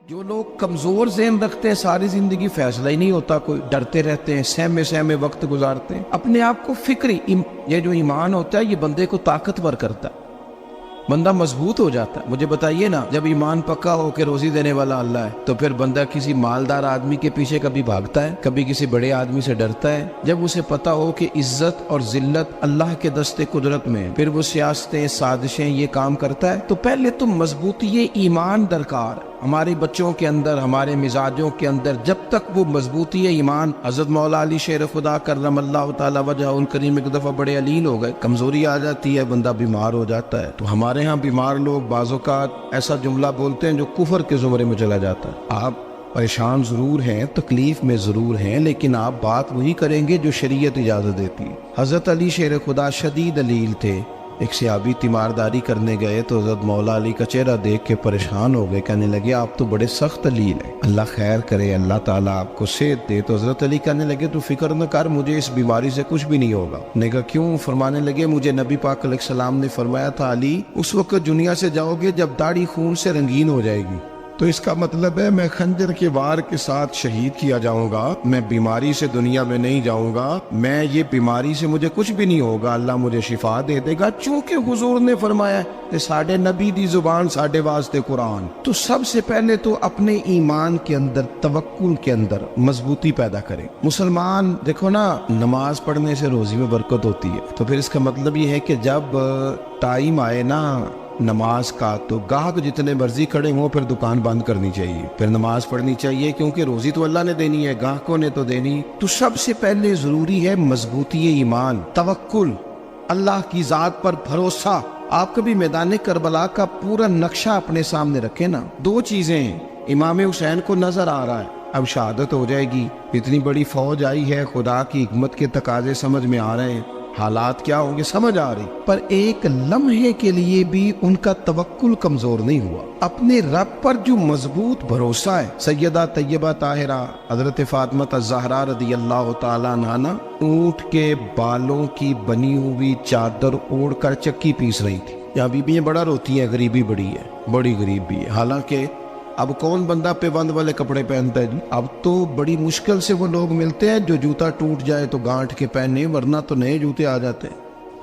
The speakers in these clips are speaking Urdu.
جو لوگ کمزور ذہن رکھتے ہیں ساری زندگی فیصلہ ہی نہیں ہوتا، کوئی ڈرتے رہتے ہیں، سہمے وقت گزارتے ہیں اپنے آپ کو فکری یہ جو ایمان ہوتا ہے یہ بندے کو طاقتور کرتا ہے، بندہ مضبوط ہو جاتا ہے۔ مجھے بتائیے نا، جب ایمان پکا ہو کہ روزی دینے والا اللہ ہے تو پھر بندہ کسی مالدار آدمی کے پیچھے کبھی بھاگتا ہے، کبھی کسی بڑے آدمی سے ڈرتا ہے؟ جب اسے پتا ہو کہ عزت اور ذلت اللہ کے دستے قدرت میں، پھر وہ سیاستیں، سازشیں یہ کام کرتا ہے۔ تو پہلے تو مضبوطی ایمان درکار ہے ہمارے بچوں کے اندر، ہمارے مزاجوں کے اندر۔ جب تک وہ مضبوطی ایمان، حضرت مولا علی شیر خدا کرم اللہ تعالی وجہ الکریم ایک دفعہ بڑے علیل ہو گئے، کمزوری آ جاتی ہے، بندہ بیمار ہو جاتا ہے۔ تو ہمارے ہاں بیمار لوگ بعض اوقات ایسا جملہ بولتے ہیں جو کفر کے زمرے میں چلا جاتا ہے۔ آپ پریشان ضرور ہیں، تکلیف میں ضرور ہیں، لیکن آپ بات وہی کریں گے جو شریعت اجازت دیتی ہے۔ حضرت علی شیر خدا شدید علیل تھے، ایک صحابی تیمارداری کرنے گئے تو حضرت مولا علی کا چہرہ دیکھ کے پریشان ہو گئے، کہنے لگے آپ تو بڑے سخت علیل ہیں، اللہ خیر کرے، اللہ تعالیٰ آپ کو صحت دے۔ تو حضرت علی کہنے لگے تو فکر نہ کر، مجھے اس بیماری سے کچھ بھی نہیں ہوگا۔ نے کہا کیوں؟ فرمانے لگے مجھے نبی پاک علیہ السلام نے فرمایا تھا علی اس وقت دنیا سے جاؤ گے جب داڑھی خون سے رنگین ہو جائے گی، تو اس کا مطلب ہے میں خنجر کے وار کے ساتھ شہید کیا جاؤں گا، میں بیماری سے دنیا میں نہیں جاؤں گا، میں یہ بیماری سے مجھے کچھ بھی نہیں ہوگا، اللہ مجھے شفا دے دے گا، چونکہ حضور نے فرمایا کہ ساڈے نبی دی زبان ساڈے واسطے قرآن۔ تو سب سے پہلے تو اپنے ایمان کے اندر، توکل کے اندر مضبوطی پیدا کریں۔ مسلمان دیکھو نا، نماز پڑھنے سے روزی میں برکت ہوتی ہے، تو پھر اس کا مطلب یہ ہے کہ جب ٹائم آئے نا نماز کا تو گاہک جتنے مرضی کھڑے ہوں پھر دکان بند کرنی چاہیے، پھر نماز پڑھنی چاہیے، کیونکہ روزی تو اللہ نے دینی ہے، گاہکوں نے تو دینی۔ تو سب سے پہلے ضروری ہے مضبوطی ایمان، توکل، اللہ کی ذات پر بھروسہ۔ آپ کبھی میدان کربلا کا پورا نقشہ اپنے سامنے رکھیں نا، دو چیزیں ہیں، امام حسین کو نظر آ رہا ہے اب شہادت ہو جائے گی، اتنی بڑی فوج آئی ہے، خدا کی حکمت کے تقاضے سمجھ میں آ رہے ہیں، حالات کیا ہوں گے سمجھ آ رہی، پر ایک لمحے کے لیے بھی ان کا توکل کمزور نہیں ہوا۔ اپنے رب پر جو مضبوط بھروسہ ہے، سیدہ طیبہ طاہرہ حضرت فاطمہ الزہرا رضی اللہ تعالیٰ عنہا اونٹ کے بالوں کی بنی ہوئی چادر اوڑھ کر چکی پیس رہی تھی۔ یہاں بیویاں بڑا روتی ہیں، غریبی بڑی ہے، بڑی غریب بھی ہے، حالانکہ اب کون بندہ پیوند والے کپڑے پہنتا ہے جی؟ اب تو بڑی مشکل سے وہ لوگ ملتے ہیں جو جوتا ٹوٹ جائے تو گانٹھ کے پہنے، ورنہ تو نئے جوتے آ جاتے ہیں۔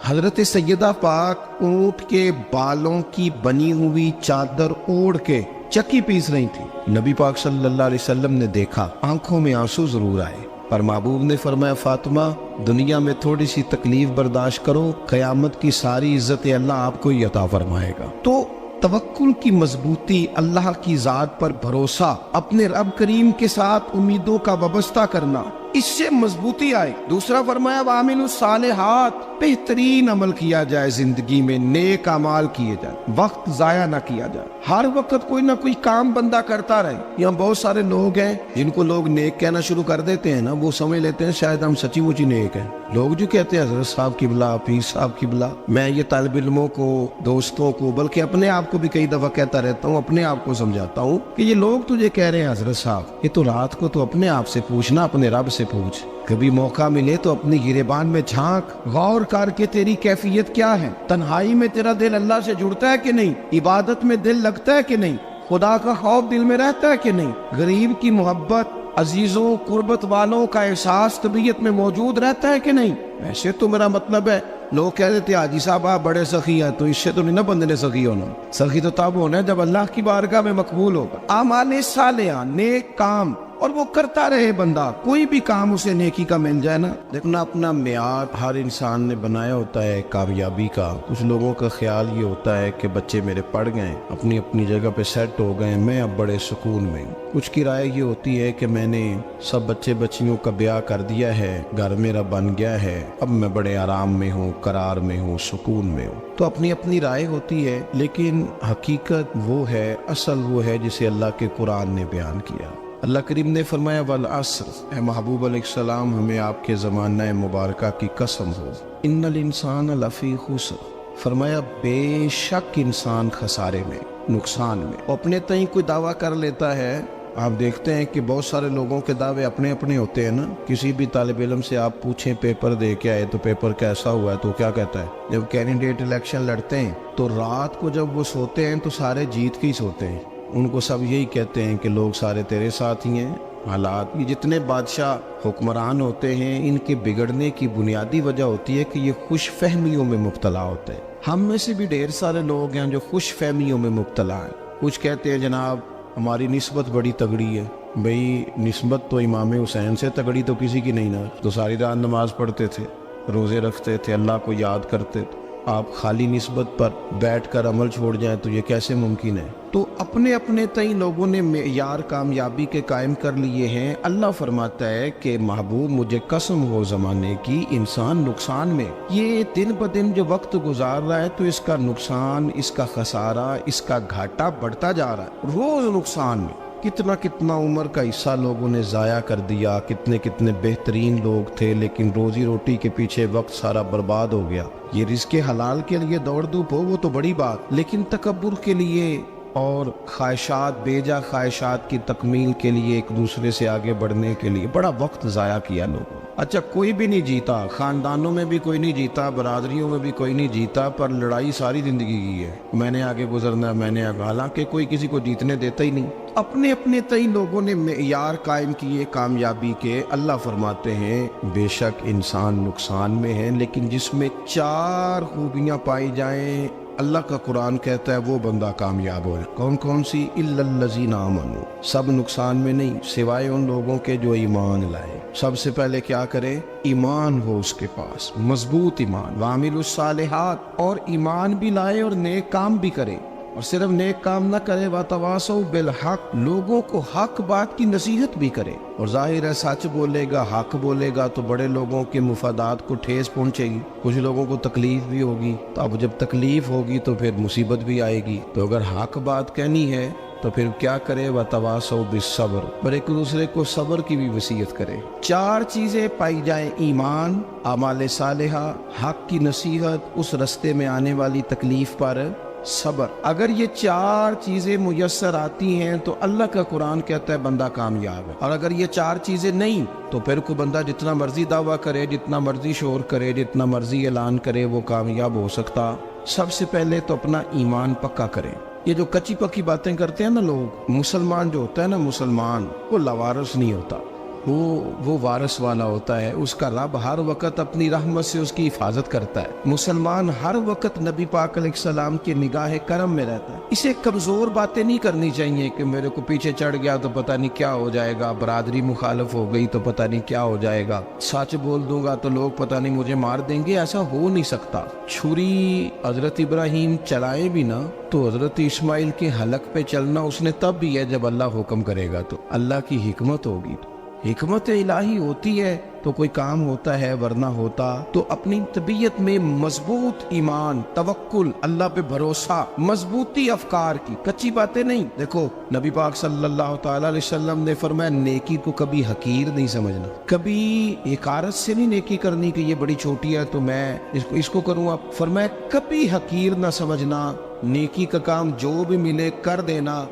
حضرت سیدہ پاک اونٹ کے بالوں کی بنی ہوئی چادر اوڑھ کے چکی پیس رہی تھی۔ نبی پاک صلی اللہ علیہ وسلم نے دیکھا، آنکھوں میں آنسو ضرور آئے، پر محبوب نے فرمایا فاطمہ دنیا میں تھوڑی سی تکلیف برداشت کرو، قیامت کی ساری عزت اللہ آپ کو ہی عطا فرمائے گا۔ تو توکل کی مضبوطی، اللہ کی ذات پر بھروسہ، اپنے رب کریم کے ساتھ امیدوں کا وابستہ کرنا، اس سے مضبوطی آئے۔ دوسرا فرمایا وَعَمِلُوا الصَّالِحَاتِ، بہترین عمل کیا جائے زندگی میں، نیک اعمال کیے جائیں، وقت ضائع نہ کیا جائے، ہر وقت کوئی نہ کوئی کام بندہ کرتا رہے۔ یہاں بہت سارے لوگ ہیں جن کو لوگ نیک کہنا شروع کر دیتے ہیں نا، وہ سمجھ لیتے ہیں شاید ہم سچی مچی نیک ہیں۔ لوگ جو کہتے ہیں حضرت صاحب قبلہ، پیر صاحب قبلہ، میں یہ طالب علموں کو، دوستوں کو، بلکہ اپنے آپ کو بھی کئی دفعہ کہتا رہتا ہوں، اپنے آپ کو سمجھاتا ہوں کہ یہ لوگ تجھے کہہ رہے ہیں حضرت صاحب، یہ تو رات کو تو اپنے آپ سے پوچھنا، اپنے رب سے پوچھ، کبھی موقع ملے تو اپنی گریبان میں جھانک، غور کر کے تیری کیفیت کیا ہے، تنہائی میں تیرا دل اللہ سے جڑتا ہے کہ نہیں، عبادت میں دل لگتا ہے کہ نہیں، خدا کا خوف دل میں رہتا ہے کہ نہیں، غریب کی محبت، عزیزوں قربت والوں کا احساس طبیعت میں موجود رہتا ہے کہ نہیں۔ ویسے تو میرا مطلب ہے، لوگ کہہ دیتے حاجی صاحب آپ بڑے سخی ہیں، تو اس سے تو نہیں نا بندے نے سخی ہونا، سخی تو تب ہونا ہے جب اللہ کی بارگاہ میں مقبول ہوگا۔ اعمال صالحہ، نیک کام، اور وہ کرتا رہے بندہ، کوئی بھی کام اسے نیکی کا مل جائے نا۔ دیکھنا اپنا معیار ہر انسان نے بنایا ہوتا ہے کامیابی کا۔ کچھ لوگوں کا خیال یہ ہوتا ہے کہ بچے میرے پڑھ گئے، اپنی اپنی جگہ پہ سیٹ ہو گئے، میں اب بڑے سکون میں ہوں۔ کچھ کی رائے یہ ہوتی ہے کہ میں نے سب بچے بچیوں کا بیاہ کر دیا ہے، گھر میرا بن گیا ہے، اب میں بڑے آرام میں ہوں، قرار میں ہوں، سکون میں ہوں۔ تو اپنی اپنی رائے ہوتی ہے، لیکن حقیقت وہ ہے، اصل وہ ہے جسے اللہ کے قرآن نے بیان کیا۔ اللہ کریم نے فرمایا والعصر، اے محبوب علیہ السلام ہمیں آپ کے زمانہ مبارکہ کی قسم ہو، ان الانسان لفی خسر، فرمایا بے شک انسان خسارے میں، نقصان میں۔ اپنے تئیں کوئی دعویٰ کر لیتا ہے، آپ دیکھتے ہیں کہ بہت سارے لوگوں کے دعوے اپنے اپنے ہوتے ہیں نا۔ کسی بھی طالب علم سے آپ پوچھیں پیپر دے کے آئے تو پیپر کیسا ہوا ہے، تو کیا کہتا ہے؟ جب کینڈیڈیٹ الیکشن لڑتے ہیں تو رات کو جب وہ سوتے ہیں تو سارے جیت کے ہی سوتے ہیں، ان کو سب یہی کہتے ہیں کہ لوگ سارے تیرے ساتھ ہی ہیں. حالات، یہ جتنے بادشاہ حکمران ہوتے ہیں ان کے بگڑنے کی بنیادی وجہ ہوتی ہے کہ یہ خوش فہمیوں میں مبتلا ہوتے ہیں. ہم میں سے بھی ڈھیر سارے لوگ ہیں جو خوش فہمیوں میں مبتلا ہیں. کچھ کہتے ہیں جناب ہماری نسبت بڑی تگڑی ہے. بھئی نسبت تو امام حسین سے تگڑی تو کسی کی نہیں نا. تو ساری رات نماز پڑھتے تھے، روزے رکھتے تھے، اللہ کو یاد کرتے تھے. آپ خالی نسبت پر بیٹھ کر عمل چھوڑ جائیں تو یہ کیسے ممکن ہے؟ تو اپنے اپنے تئیں لوگوں نے معیار کامیابی کے قائم کر لیے ہیں. اللہ فرماتا ہے کہ محبوب مجھے قسم ہو زمانے کی، انسان نقصان میں. یہ دن بدن جو وقت گزار رہا ہے تو اس کا نقصان، اس کا خسارہ، اس کا گھاٹا بڑھتا جا رہا ہے. روز نقصان میں. کتنا کتنا عمر کا حصہ لوگوں نے ضائع کر دیا. کتنے کتنے بہترین لوگ تھے لیکن روزی روٹی کے پیچھے وقت سارا برباد ہو گیا. یہ رزق حلال کے لیے دوڑ دھوپ ہو وہ تو بڑی بات، لیکن تکبر کے لیے اور خواہشات، بیجا خواہشات کی تکمیل کے لیے، ایک دوسرے سے آگے بڑھنے کے لیے بڑا وقت ضائع کیا لوگوں. اچھا کوئی بھی نہیں جیتا، خاندانوں میں بھی کوئی نہیں جیتا، برادریوں میں بھی کوئی نہیں جیتا، پر لڑائی ساری زندگی کی ہے. میں نے آگے گزرنا، میں نے آگے، حالانکہ کوئی کسی کو جیتنے دیتا ہی نہیں. اپنے اپنے تئیں لوگوں نے معیار قائم کیے کامیابی کے. اللہ فرماتے ہیں بے شک انسان نقصان میں ہے، لیکن جس میں 4 خوبیاں پائی جائیں اللہ کا قرآن کہتا ہے وہ بندہ کامیاب ہو. کون کون سی؟ الا الذین آمنوا. سب نقصان میں نہیں سوائے ان لوگوں کے جو ایمان لائے. سب سے پہلے کیا کرے؟ ایمان ہو اس کے پاس، مضبوط ایمان. وعملوا الصالحات، اور ایمان بھی لائے اور نیک کام بھی کرے. اور صرف نیک کام نہ کرے، وَتَوَاصَوْا بِالْحَقِّ، لوگوں کو حق بات کی نصیحت بھی کرے. اور ظاہر ہے سچ بولے گا، حق بولے گا تو بڑے لوگوں کے مفادات کو ٹھیس پہنچے گی، کچھ لوگوں کو تکلیف بھی ہوگی. تو اب جب تکلیف ہوگی تو پھر مصیبت بھی آئے گی. تو اگر حق بات کہنی ہے تو پھر کیا کرے؟ وَتَوَاصَوْا بِالصَّبْرِ، اور ایک دوسرے کو صبر کی بھی وصیت کرے. 4 چیزیں پائی جائیں، ایمان، اعمال صالحہ، حق کی نصیحت، اس رستے میں آنے والی تکلیف پر صبر. اگر یہ 4 چیزیں میسر آتی ہیں تو اللہ کا قرآن کہتا ہے بندہ کامیاب ہے. اور اگر یہ 4 چیزیں نہیں تو پھر کوئی بندہ جتنا مرضی دعویٰ کرے، جتنا مرضی شور کرے، جتنا مرضی اعلان کرے، وہ کامیاب ہو سکتا. سب سے پہلے تو اپنا ایمان پکا کرے. یہ جو کچی پکی باتیں کرتے ہیں نا لوگ، مسلمان جو ہوتا ہے نا، مسلمان وہ لاوارث نہیں ہوتا، وہ وارث والا ہوتا ہے. اس کا رب ہر وقت اپنی رحمت سے اس کی حفاظت کرتا ہے. مسلمان ہر وقت نبی پاک علیہ السلام کی نگاہ کرم میں رہتا ہے. اسے کمزور باتیں نہیں کرنی چاہیے کہ میرے کو پیچھے چڑھ گیا تو پتہ نہیں کیا ہو جائے گا، برادری مخالف ہو گئی تو پتہ نہیں کیا ہو جائے گا، سچ بول دوں گا تو لوگ پتہ نہیں مجھے مار دیں گے. ایسا ہو نہیں سکتا. چھری حضرت ابراہیم چلائے بھی نا تو حضرت اسماعیل کے حلق پہ چلنا اس نے تب بھی ہے جب اللہ حکم کرے گا. تو اللہ کی حکمت ہوگی، حکمت الہی ہوتی ہے تو کوئی کام ہوتا ہے، ورنہ ہوتا. تو اپنی طبیعت میں مضبوط ایمان، توکل، اللہ پہ بھروسہ، مضبوطی افکار کی، کچی باتیں نہیں. دیکھو نبی پاک صلی اللہ تعالی علیہ وسلم نے فرمایا نیکی کو کبھی حقیر نہیں سمجھنا، کبھی حقارت سے نہیں نیکی کرنی کہ یہ بڑی چھوٹی ہے تو میں اس کو کروں. اب فرمایا کبھی حقیر نہ سمجھنا، نیکی کا کام جو بھی ملے کر دینا.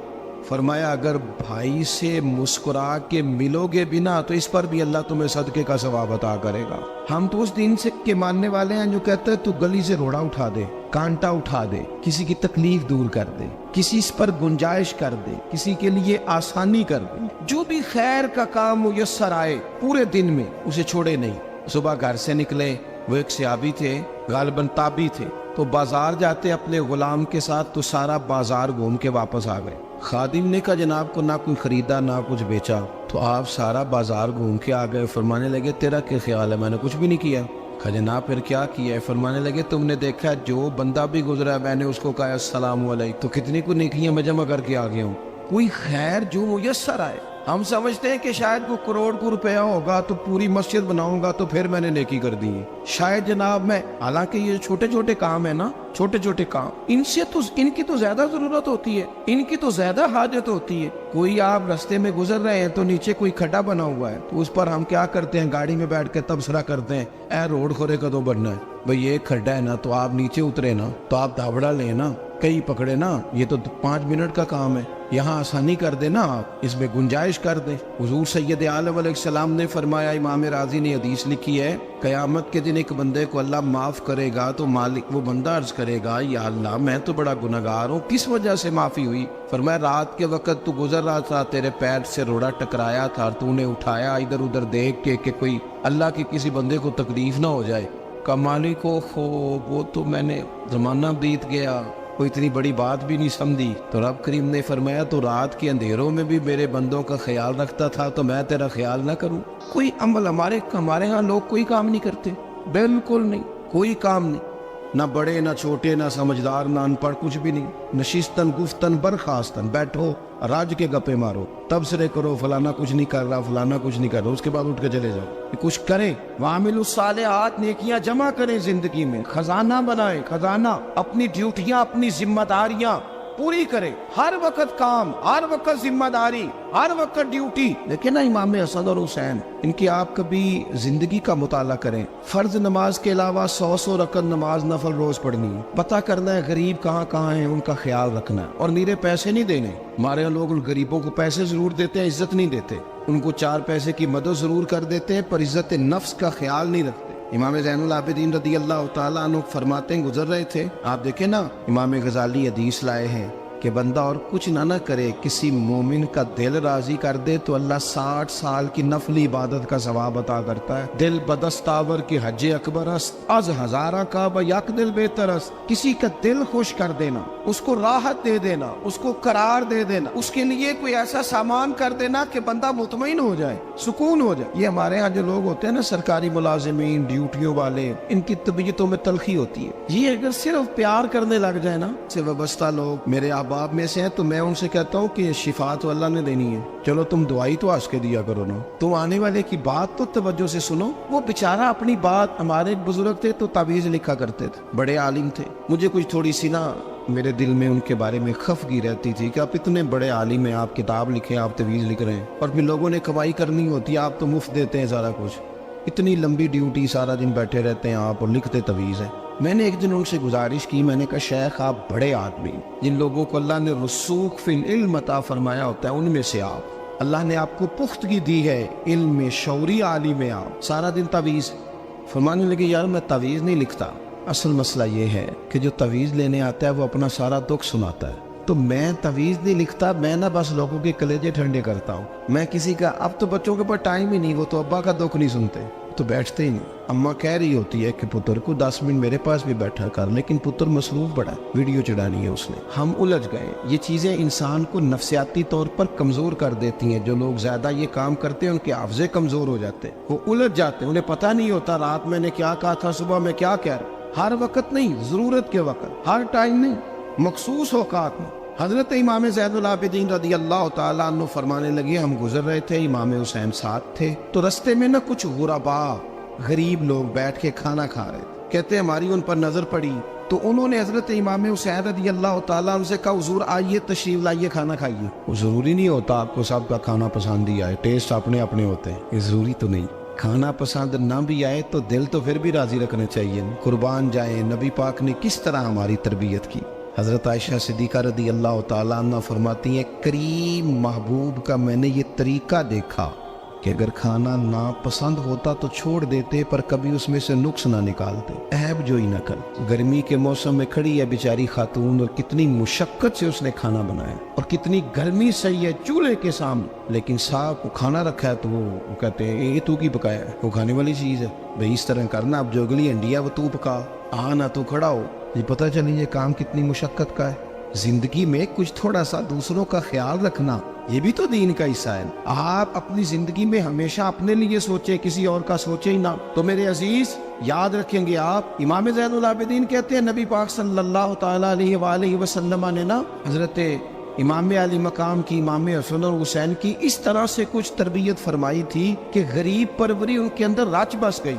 فرمایا اگر بھائی سے مسکرا کے ملو گے بنا تو اس پر بھی اللہ تمہیں صدقے کا ثواب عطا کرے گا. ہم تو اس دین سے کے ماننے والے ہیں جو کہتے ہیں تو گلی سے روڑا اٹھا دے، کانٹا اٹھا دے، کسی کی تکلیف دور کر دے، کسی اس پر گنجائش کر دے، کسی کے لیے آسانی کر دے. جو بھی خیر کا کام میسر آئے پورے دن میں اسے چھوڑے نہیں. صبح گھر سے نکلے، وہ ایک صحابی تھے، غالباً تابعی تھے، تو بازار جاتے اپنے غلام کے ساتھ تو سارا بازار گھوم کے واپس آ گئے. خادم نے کہا جناب کو نہ کوئی خریدا نہ کچھ بیچا. تو آپ سارا بازار گھوم کے آ گئے. فرمانے لگے تیرا کیا خیال ہے؟ میں نے کچھ بھی نہیں کیا. کہا جناب پھر کیا کیا ہے؟ فرمانے لگے تم نے دیکھا جو بندہ بھی گزرا میں نے اس کو کہا السلام علیکم، تو کتنی کو نیکیاں میں جمع کر کے آ گیا ہوں. کوئی خیر جو میسر آئے. ہم سمجھتے ہیں کہ شاید کوئی کروڑ کو روپیہ ہوگا تو پوری مسجد بناؤں گا تو پھر میں نے نیکی کر دی ہے. شاید جناب میں، حالانکہ یہ چھوٹے چھوٹے کام ہے نا، چھوٹے چھوٹے کام، ان کی تو زیادہ ضرورت ہوتی ہے، ان کی تو زیادہ حاجت ہوتی ہے. کوئی آپ رستے میں گزر رہے ہیں تو نیچے کوئی کھڈا بنا ہوا ہے تو اس پر ہم کیا کرتے ہیں؟ گاڑی میں بیٹھ کے تبصرہ کرتے ہیں اے روڈ کھورے کدو بننا ہے. بھئی یہ کھڈا ہے نا تو آپ نیچے اترے نا تو آپ دھاوڑا لیں نا، کئی پکڑے نا، یہ تو 5 منٹ کا کام ہے. یہاں آسانی کر دیں نا آپ، اس میں گنجائش کر دیں۔ حضور سید عالم علیہ السلام نے فرمایا، امام راضی نے حدیث لکھی ہے، قیامت کے دن ایک بندے کو اللہ معاف کرے گا تو مالک وہ بندہ عرض کرے گا، یا اللہ میں تو بڑا گنہگار ہوں، کس وجہ سے معافی ہوئی؟ فرمایا رات کے وقت تو گزر رہا تھا، تیرے پیر سے روڑا ٹکرایا تھا اور تو نے اٹھایا ادھر ادھر دیکھ کے کہ کوئی اللہ کے کسی بندے کو تکلیف نہ ہو جائے۔ کہ مالک وہ تو میں نے زمانہ بیت گیا، کوئی اتنی بڑی بات بھی نہیں سمجھی۔ تو رب کریم نے فرمایا تو رات کے اندھیروں میں بھی میرے بندوں کا خیال رکھتا تھا، تو میں تیرا خیال نہ کروں؟ کوئی عمل ہمارے ہاں لوگ کوئی کام نہیں کرتے، بالکل نہیں، کوئی کام نہیں، نہ بڑے نہ چھوٹے نہ سمجھدار نہ ان پڑھ، کچھ بھی نہیں۔ نشستن گفتن برخاستن، بیٹھو راج کے گپے مارو، تبصرے کرو، فلانا کچھ نہیں کر رہا، فلانا کچھ نہیں کر رہا، اس کے بعد اٹھ کے چلے جاؤ۔ کہ کچھ کریں، وعاملوا الصالحات، نیکیاں جمع کریں زندگی میں، خزانہ بنائیں، خزانہ، اپنی ڈیوٹیاں اپنی ذمہ داریاں پوری کریں، ہر وقت کام، ہر وقت ذمہ داری، ہر وقت ڈیوٹی۔ لیکن نا امام حسن اور حسین، ان کی آپ کبھی زندگی کا مطالعہ کریں، فرض نماز کے علاوہ 100 رکعت نماز نفل روز پڑھنی ہے، پتہ کرنا ہے غریب کہاں کہاں ہیں، ان کا خیال رکھنا ہے، اور نیرے پیسے نہیں دینے۔ ہمارے یہاں لوگ غریبوں کو پیسے ضرور دیتے ہیں، عزت نہیں دیتے، ان کو 4 پیسے کی مدد ضرور کر دیتے ہیں، پر عزت نفس کا خیال نہیں رکھتے۔ امام زین العابدین رضی اللہ تعالیٰ عنہ فرماتے ہیں، گزر رہے تھے، آپ دیکھیں نا، امام غزالی حدیث لائے ہیں کہ بندہ اور کچھ نہ کرے، کسی مومن کا دل راضی کر دے تو اللہ 60 سال کی نفلی عبادت کا ثواب عطا کرتا ہے۔ دل بدستاور کی حج اکبر است، از ہزارہ کعبہ یک دل بہتر است۔ کسی کا دل خوش کر دینا، اس کو راحت دے دینا، اس کو قرار دے دینا، اس کے لیے کوئی ایسا سامان کر دینا کہ بندہ مطمئن ہو جائے، سکون ہو جائے۔ یہ ہمارے ہاں جو لوگ ہوتے ہیں نا، سرکاری ملازمین، ڈیوٹیوں والے، ان کی طبیعتوں میں تلخی ہوتی ہے۔ یہ اگر صرف پیار کرنے لگ جائے نا، سے وابستہ لوگ میرے آپ میں سے ہیں، تو میں ان سے کہتا ہوں کہ شفا تو اللہ نے دینی ہے، چلو تم دعائی تو آج کے دیا کرو نا، تم آنے والے کی بات تو توجہ سے سنو۔ وہ بیچارہ اپنی بات، ہمارے ایک بزرگ تھے تو تعویذ لکھا کرتے تھے، بڑے عالم تھے، مجھے کچھ تھوڑی سی نا میرے دل میں ان کے بارے میں خفگی رہتی تھی کہ آپ اتنے بڑے عالم ہیں، آپ کتاب لکھیں، آپ تعویذ لکھ رہے ہیں، اور پھر لوگوں نے کمائی کرنی ہوتی ہے، آپ تو مفت دیتے ہیں سارا کچھ، اتنی لمبی ڈیوٹی، سارا دن بیٹھے رہتے ہیں آپ اور لکھتے تعویذ ہیں۔ میں نے ایک دن ان سے گزارش کی، میں نے کہا شیخ آپ بڑے آدمی، جن لوگوں کو اللہ نے رسوخ فی العلم عطا فرمایا ہوتا ہے، ان میں سے آپ، اللہ نے آپ کو پختگی دی ہے علم میں، شعوری عالم ہے آپ، سارا دن تعویذ۔ فرمانے لگے یار میں تعویذ نہیں لکھتا، اصل مسئلہ یہ ہے کہ جو تعویذ لینے آتا ہے وہ اپنا سارا دکھ سناتا ہے، تو میں تعویذ نہیں لکھتا، میں نہ بس لوگوں کے کلیجے ٹھنڈے کرتا ہوں، میں کسی کا، اب تو بچوں کے پاس ٹائم ہی نہیں، وہ تو ابا کا دکھ نہیں سنتے، تو بیٹھتے ہی نہیں۔ اماں کہہ رہی ہوتی ہے کہ پتر کو 10 منٹ میرے پاس بھی بیٹھا کر، لیکن پتر مصروف بڑا ہے، ویڈیو چڑھانی ہے اس نے، ہم الجھ گئے۔ یہ چیزیں انسان کو نفسیاتی طور پر کمزور کر دیتی ہیں، جو لوگ زیادہ یہ کام کرتے ہیں ان کے حافظے کمزور ہو جاتے ہیں، وہ الجھ جاتے ہیں، انہیں پتہ نہیں ہوتا رات میں نے کیا کہا تھا، صبح میں کیا کہہ رہا۔ ہر وقت نہیں، ضرورت کے وقت، ہر ٹائم نہیں، مخصوص اوقات میں۔ حضرت امام زین العابدین رضی اللہ تعالیٰ عنہ فرمانے لگے، ہم گزر رہے تھے، امام حسین ساتھ تھے، تو رستے میں نہ کچھ غربا، غریب لوگ بیٹھ کے کھانا کھا رہے تھے، کہتے ہماری ان پر نظر پڑی، تو انہوں نے حضرت امام حسین رضی اللہ تعالیٰ عنہ سے کہا حضور آئیے، تشریف لائیے، کھانا کھائیے۔ وہ ضروری نہیں ہوتا آپ کو سب کا کھانا پسند ہی آئے، ٹیسٹ اپنے اپنے ہوتے ہیں، یہ ضروری تو نہیں۔ کھانا پسند نہ بھی آئے تو دل تو پھر بھی راضی رکھنا چاہیے، قربان جائیں۔ نبی پاک نے کس طرح ہماری تربیت کی۔ حضرت عائشہ صدیقہ رضی اللہ تعالیٰ عنہ فرماتی ہیں، کریم محبوب کا میں نے یہ طریقہ دیکھا کہ اگر کھانا ناپسند ہوتا تو چھوڑ دیتے، پر کبھی اس میں سے نقص نہ نکالتے، عیب جوئی نہ کر۔ گرمی کے موسم میں کھڑی ہے بیچاری خاتون، اور کتنی مشقت سے اس نے کھانا بنایا، اور کتنی گرمی صحیح ہے چولہے کے سامنے، لیکن صاحب کو کھانا رکھا ہے تو وہ کہتے ہیں یہ تو کی پکایا ہے، وہ کھانے والی چیز ہے بھائی، اس طرح کرنا، اب جو اگلی انڈیا وہ تو پکا، نہ تو کھڑا ہو۔ یہ پتہ چلی یہ کام کتنی مشقت کا ہے۔ زندگی میں کچھ تھوڑا سا دوسروں کا خیال رکھنا، یہ بھی تو دین کا حصہ ہے۔ آپ اپنی زندگی میں ہمیشہ اپنے لیے سوچے، کسی اور کا سوچے ہی نہ۔ تو میرے عزیز یاد رکھیں گے آپ، امام زین العابدین کہتے ہیں نبی پاک صلی اللہ تعالیٰ علیہ وآلہ وسلم نے نا حضرت امام علی مقام کی، امام حسن اور حسین کی اس طرح سے کچھ تربیت فرمائی تھی کہ غریب پروری ان کے اندر رچ بس گئی۔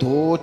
2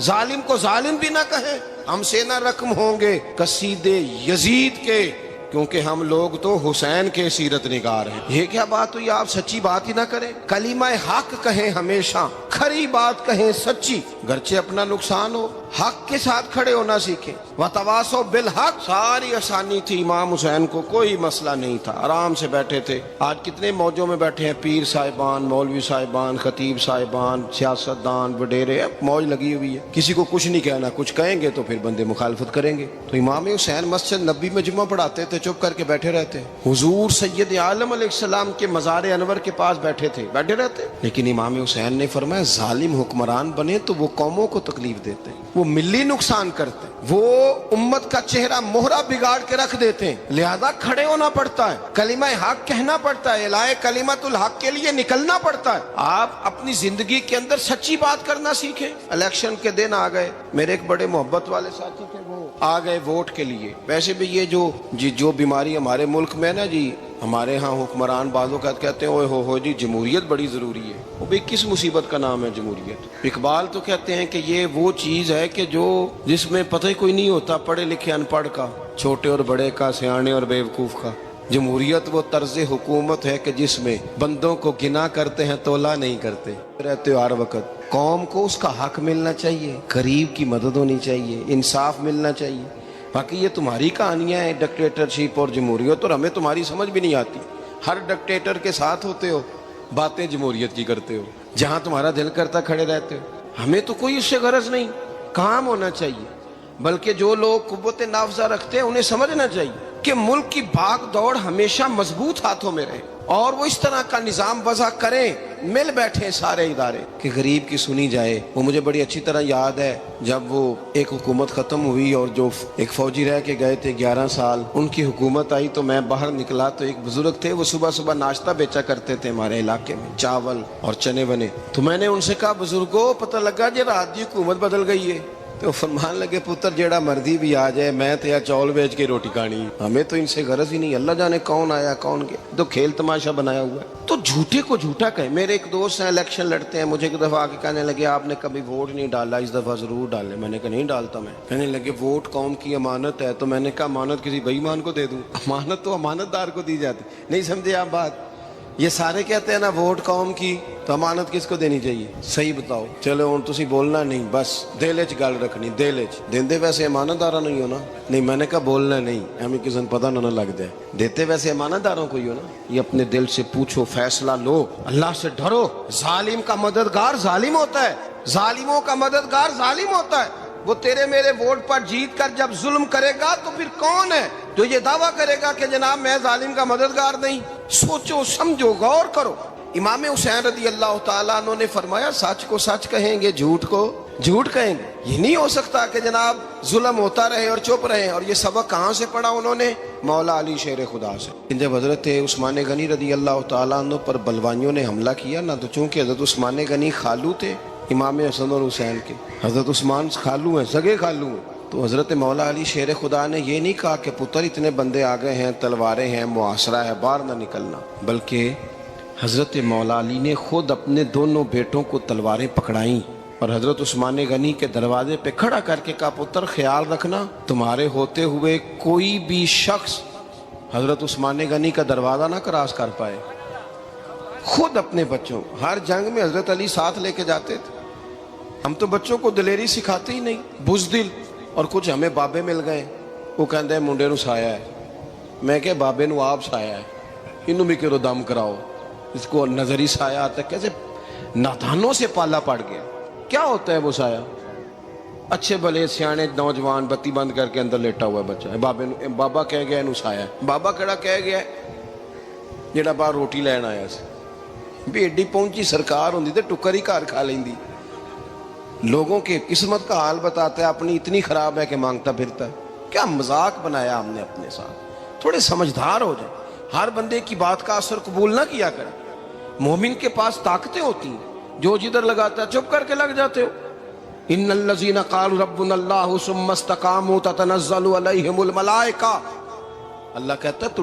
ظالم کو ظالم بھی نہ کہے۔ ہم سے نہ رقم ہوں گے قصیدے یزید کے، کیونکہ ہم لوگ تو حسین کے سیرت نگار ہیں۔ یہ کیا بات ہوئی، آپ سچی بات ہی نہ کریں، کلمہ حق کہیں، ہمیشہ کھری بات کہیں، سچی، گرچہ اپنا نقصان ہو، حق کے ساتھ کھڑے ہونا سیکھیں۔ وتواصوا بالحق، ساری آسانی تھی، امام حسین کو کوئی مسئلہ نہیں تھا، آرام سے بیٹھے تھے۔ آج کتنے موجوں میں بیٹھے ہیں، پیر صاحبان، مولوی صاحبان، خطیب صاحبان، سیاستدان، وڈیرے، موج لگی ہوئی ہے، کسی کو کچھ نہیں کہنا، کچھ کہیں گے تو پھر بندے مخالفت کریں گے۔ تو امام حسین مسجد نبی میں جمعہ پڑھاتے تھے، چپ کر کے بیٹھے رہتے، حضور سید عالم علیہ السلام کے مزار انور کے پاس بیٹھے تھے، بیٹھے رہتے۔ لیکن امام حسین نے فرمایا ظالم حکمران بنے تو وہ قوموں کو تکلیف دیتے ہیں، وہ ملی نقصان کرتے ہیں، وہ امت کا چہرہ مہرہ بگاڑ کے رکھ دیتے ہیں، لہذا کھڑے ہونا پڑتا ہے، کلمہ حق کہنا پڑتا ہے، الائے کلمت الحق کے لیے نکلنا پڑتا ہے۔ آپ اپنی زندگی کے اندر سچی بات کرنا سیکھیں۔ الیکشن کے دن آ گئے، میرے ایک بڑے محبت والے ساتھی تھے، وہ آ گئے ووٹ کے لیے۔ ویسے بھی یہ جو بیماری ہمارے ملک میں نا جی، ہمارے ہاں حکمران بعضوں کا کہتے ہیں اوے ہو جی جمہوریت بڑی ضروری ہے۔ وہ بھی کس مصیبت کا نام ہے جمہوریت؟ اقبال تو کہتے ہیں کہ یہ وہ چیز ہے کہ جس میں پتہ ہی کوئی نہیں ہوتا، پڑھے لکھے ان پڑھ کا، چھوٹے اور بڑے کا، سیانے اور بیوقوف کا۔ جمہوریت وہ طرز حکومت ہے کہ جس میں بندوں کو گنا کرتے ہیں، تولا نہیں کرتے رہتے ہو ہر وقت۔ قوم کو اس کا حق ملنا چاہیے، غریب کی مدد ہونی چاہیے، انصاف ملنا چاہیے۔ باقی یہ تمہاری کہانیاں ہیں ڈکٹیٹرشپ اور جمہوریت، اور ہمیں تمہاری سمجھ بھی نہیں آتی۔ ہر ڈکٹیٹر کے ساتھ ہوتے ہو، باتیں جمہوریت کی کرتے ہو، جہاں تمہارا دل کرتا کھڑے رہتے ہو۔ ہمیں تو کوئی اس سے غرض نہیں، کام ہونا چاہیے۔ بلکہ جو لوگ قوت نافذہ رکھتے ہیں انہیں سمجھنا چاہیے کہ ملک کی بھاگ دوڑ ہمیشہ مضبوط ہاتھوں میں رہے، اور وہ اس طرح کا نظام وضع کریں، مل بیٹھے سارے ادارے کہ غریب کی سنی جائے۔ وہ مجھے بڑی اچھی طرح یاد ہے جب وہ ایک حکومت ختم ہوئی اور جو ایک فوجی رہ کے گئے تھے 11 سال، ان کی حکومت آئی تو میں باہر نکلا تو ایک بزرگ تھے، وہ صبح صبح ناشتہ بیچا کرتے تھے ہمارے علاقے میں، چاول اور چنے بنے۔ تو میں نے ان سے کہا بزرگوں پتہ لگا جی رات دی حکومت بدل گئی ہے۔ تو فرمان لگے پتر جیڑا مردی بھی آ جائے، میں تو یا چاول بیچ کے روٹی کھانی، ہمیں تو ان سے غرض ہی نہیں، اللہ جانے کون آیا کون گیا، تو کھیل تماشا بنایا ہوا ہے۔ تو جھوٹے کو جھوٹا کہیں۔ میرے ایک دوست ہیں الیکشن لڑتے ہیں، مجھے ایک دفعہ آ کے کہنے لگے آپ نے کبھی ووٹ نہیں ڈالا، اس دفعہ ضرور ڈالیں۔ میں نے کہا نہیں ڈالتا میں۔ کہنے لگے ووٹ قوم کی امانت ہے، تو میں نے کہا امانت کسی بے ایمان کو دے دوں؟ امانت تو امانت دار کو دی جاتی۔ نہیں سمجھے آپ بات؟ یہ سارے کہتے ہیں نا ووٹ قوم کی، تو امانت کس کو دینی چاہیے؟ صحیح بتاؤ۔ چلو ہوں تسی بولنا نہیں، بس دل وچ گل رکھنی، دل وچ دیندے ویسے امانت داراں نہیں ہو نا۔ نہیں میں نے کہا بولنا نہیں، ہمیں کسی نے پتہ نہ لگ جائے، دیتے ویسے امانت داروں کو ہی ہو نا۔ یہ اپنے دل سے پوچھو، فیصلہ لو، اللہ سے ڈرو۔ ظالم کا مددگار ظالم ہوتا ہے، ظالموں کا مددگار ظالم ہوتا ہے۔ وہ تیرے میرے ووٹ پر جیت کر جب ظلم کرے گا تو پھر کون ہے جو یہ دعویٰ کرے گا کہ جناب میں ظالم کا مددگار نہیں؟ سوچو سمجھو، غور کرو۔ امام حسین رضی اللہ تعالیٰ عنہ نے فرمایا سچ کو سچ کہیں گے، جھوٹ کو جھوٹ کہیں گے۔ یہ نہیں ہو سکتا کہ جناب ظلم ہوتا رہے اور چپ رہے۔ اور یہ سبق کہاں سے پڑھا انہوں نے؟ مولا علی شیر خدا سے۔ جب حضرت عثمان غنی رضی اللہ تعالیٰ عنہ پر بلوائیوں نے حملہ کیا نا، تو چونکہ حضرت عثمان غنی خالو تھے امام حسن اور حسین کے، حضرت عثمان خالو ہیں، سگے خالو ہیں، تو حضرت مولا علی شیر خدا نے یہ نہیں کہا کہ پتر اتنے بندے آ گئے ہیں، تلواریں ہیں، محاصرہ ہے، باہر نہ نکلنا، بلکہ حضرت مولا علی نے خود اپنے دونوں بیٹوں کو تلواریں پکڑائیں اور حضرت عثمان غنی کے دروازے پہ کھڑا کر کے کہا پتر خیال رکھنا تمہارے ہوتے ہوئے کوئی بھی شخص حضرت عثمان غنی کا دروازہ نہ کراس کر پائے۔ خود اپنے بچوں، ہر جنگ میں حضرت علی ساتھ لے کے جاتے تھے۔ ہم تو بچوں کو دلیری سکھاتے ہی نہیں، بزدل۔ اور کچھ ہمیں بابے مل گئے، وہ کہتے ہیں منڈے نو سایا ہے، میں کہ بابے نو آپ سایا ہے، انہوں بھی کرو دم کراؤ، اس کو نظری سایہ آتا ہے۔ کیسے نادانوں سے پالا پڑ گیا۔ کیا ہوتا ہے وہ سایہ؟ اچھے بھلے سیانے نوجوان بتی بند کر کے اندر لیٹا ہوا ہے بچہ، بابا کہہ گیا انہوں سایہ ہے۔ بابا کہڑا کہہ گیا جیڑا باہر روٹی لین آیا سی، بھی ایڈی پہنچی سرکار ہوندی تے ٹکر ہی گھر کھا لیندی۔ لوگوں کے قسمت کا حال بتاتا ہے، اپنی اتنی خراب ہے کہ مانگتا پھرتا ہے۔ کیا مذاق بنایا ہم نے اپنے ساتھ۔ تھوڑے سمجھدار ہو جائیں، ہر بندے کی بات کا اثر قبول نہ کیا کریں۔ مومن کے پاس طاقتیں ہوتی ہیں، جو جدھر لگاتا ہے چپ کر کے لگ جاتے ہو۔ ان الذین قالوا ربنا اللہ ثم استقاموا تتنزل علیہم الملائکہ، اللہ کہتا ہے تو